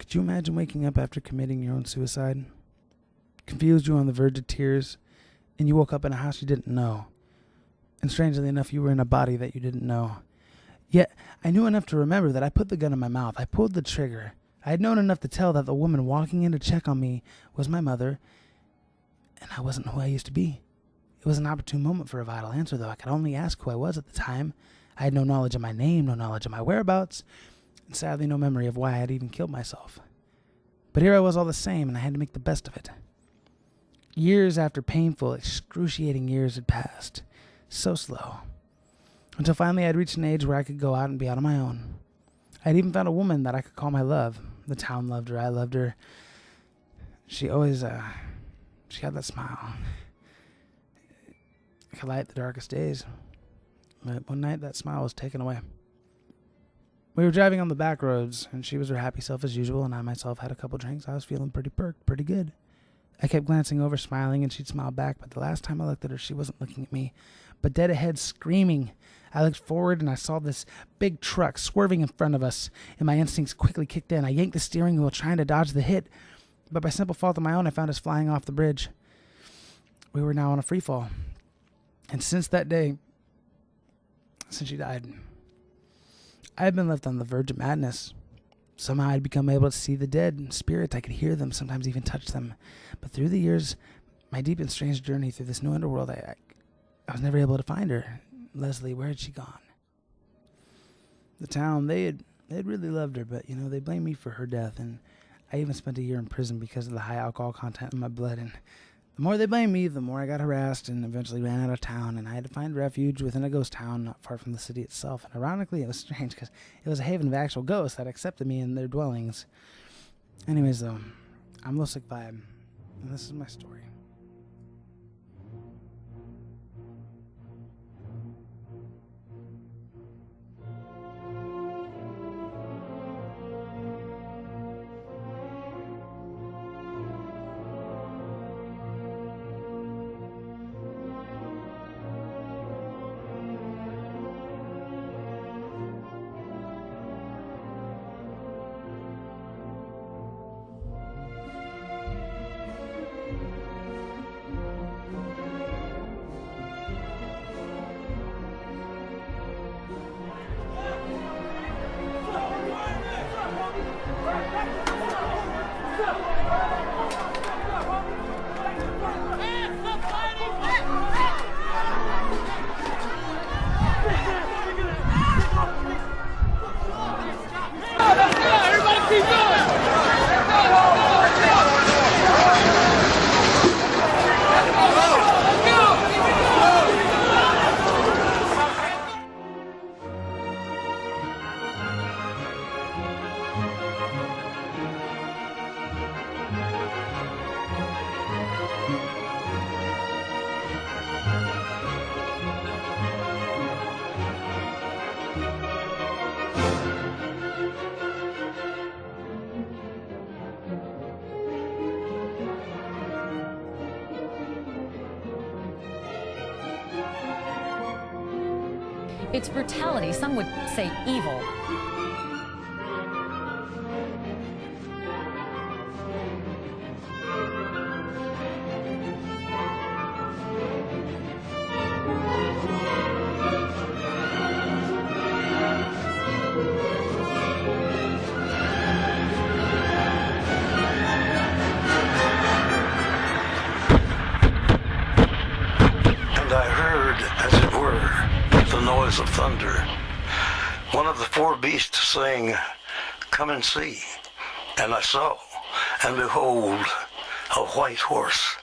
Could you imagine waking up after committing your own suicide? Confused, you were on the verge of tears, and you woke up in a house you didn't know. And strangely enough, you were in a body that you didn't know. Yet, I knew enough to remember that I put the gun in my mouth. I pulled the trigger. I had known enough to tell that the woman walking in to check on me was my mother, and I wasn't who I used to be. It was an opportune moment for a vital answer, though. I could only ask who I was at the time. I had no knowledge of my name, no knowledge of my whereabouts, and sadly no memory of why I had even killed myself. But here I was all the same, and I had to make the best of it. Years after painful, excruciating years had passed. So slow. Until finally I'd reached an age where I could go out and be out on my own. I'd even found a woman that I could call my love. The town loved her. I loved her. She always, she had that smile. It could light the darkest days. But one night that smile was taken away. We were driving on the back roads, and she was her happy self as usual, and I myself had a couple drinks. I was feeling pretty perked, pretty good. I kept glancing over, smiling, and she'd smile back, but the last time I looked at her, she wasn't looking at me, but dead ahead, screaming. I looked forward, and I saw this big truck swerving in front of us, and my instincts quickly kicked in. I yanked the steering wheel, trying to dodge the hit, but by simple fault of my own, I found us flying off the bridge. We were now on a free fall, and since that day, since she died, I had been left on the verge of madness. Somehow I'd become able to see the dead spirits. I could hear them, sometimes even touch them. But through the years, my deep and strange journey through this new underworld, I was never able to find her. Leslie, where had she gone? The town, they had really loved her, but, they blamed me for her death. And I even spent a year in prison because of the high alcohol content in my blood. And the more they blamed me, the more I got harassed and eventually ran out of town, and I had to find refuge within a ghost town not far from the city itself. And ironically, it was strange because it was a haven of actual ghosts that accepted me in their dwellings. Anyways, though, I'm Losic Vibe, and this is my story. It's brutality, some would say evil. And I heard, as it were, the noise of thunder. One of the four beasts saying, "Come and see." And I saw, and behold, a white horse